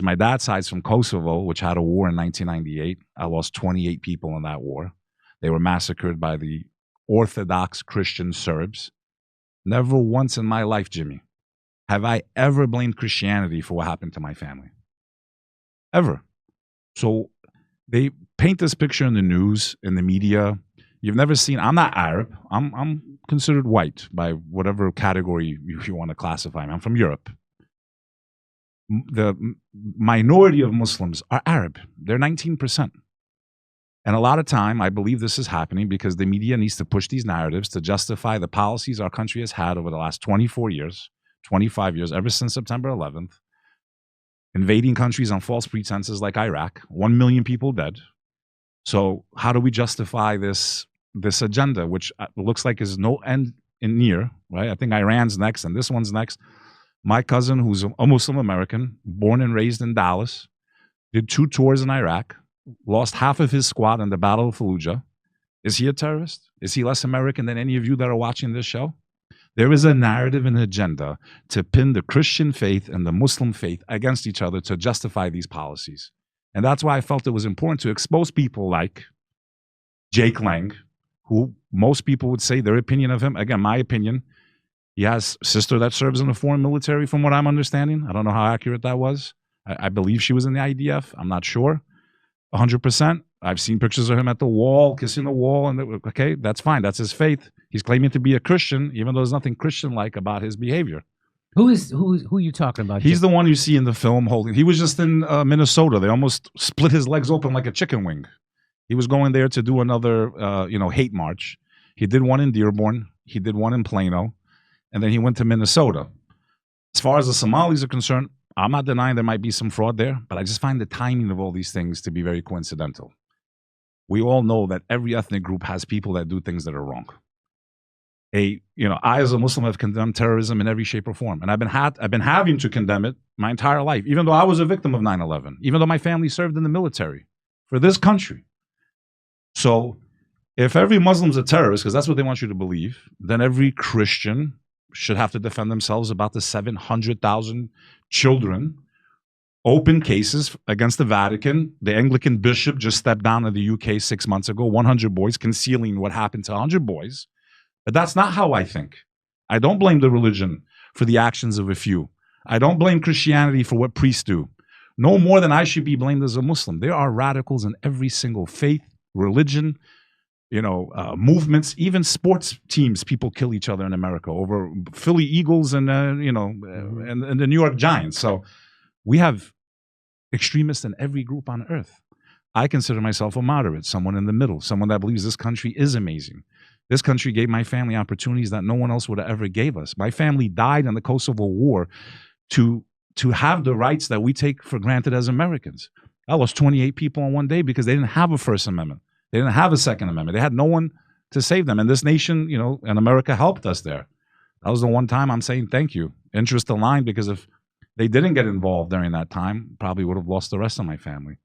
My dad's side's from Kosovo, which had a war in 1998. I lost 28 people in that war. They were massacred by the Orthodox Christian Serbs. Never once in my life, Jimmy, have I ever blamed Christianity for what happened to my family. Ever. So they paint this picture in the news, in the media. You've never seen, I'm not Arab. I'm considered white by whatever category you want to classify me. I'm from Europe. The minority of Muslims are Arab. They're 19%. And a lot of time, I believe this is happening because the media needs to push these narratives to justify the policies our country has had over the last 24 years, 25 years, ever since September 11th, invading countries on false pretenses like Iraq, 1 million people dead. So how do we justify this agenda, which looks like is no end in near, right? I think Iran's next and this one's next. My cousin, who's a Muslim American, born and raised in Dallas, did 2 tours in Iraq, lost half of his squad in the Battle of Fallujah. Is he a terrorist? Is he less American than any of you that are watching this show? There is a narrative and agenda to pin the Christian faith and the Muslim faith against each other to justify these policies. And that's why I felt it was important to expose people like Jake Lang, who most people would say their opinion of him. Again, my opinion, he has a sister that serves in the foreign military, from what I'm understanding. I don't know how accurate that was. I believe she was in the IDF. I'm not sure. 100%. I've seen pictures of him at the wall, kissing the wall. And okay, that's fine. That's his faith. He's claiming to be a Christian, even though there's nothing Christian-like about his behavior. Who are you talking about? He's the one you see in the film holding. He was just in Minnesota. They almost split his legs open like a chicken wing. He was going there to do another, hate march. He did one in Dearborn. He did one in Plano. And then he went to Minnesota. As far as the Somalis are concerned, I'm not denying there might be some fraud there, but I just find the timing of all these things to be very coincidental. We all know that every ethnic group has people that do things that are wrong. I as a Muslim have condemned terrorism in every shape or form, and I've been having to condemn it my entire life, even though I was a victim of 9/11, even though my family served in the military for this country. So if every Muslim's a terrorist, because that's what they want you to believe, then every Christian should have to defend themselves about the 700,000 children, open cases against the Vatican. The Anglican bishop just stepped down in the UK 6 months ago, 100 boys, concealing what happened to 100 boys. But that's not how I think. I don't blame the religion for the actions of a few. I don't blame Christianity for what priests do. No more than I should be blamed as a Muslim. There are radicals in every single faith, religion, movements, even sports teams. People kill each other in America over Philly Eagles and and the New York Giants. So we have extremists in every group on earth. I consider myself a moderate, someone in the middle, someone that believes this country is amazing. This country gave my family opportunities that no one else would have ever gave us. My family died in the Kosovo War to have the rights that we take for granted as Americans. I lost 28 people in one day because they didn't have a First Amendment. They didn't have a Second Amendment. They had no one to save them. And this nation, and America helped us there. That was the one time I'm saying thank you. Interest aligned, because if they didn't get involved during that time, probably would have lost the rest of my family.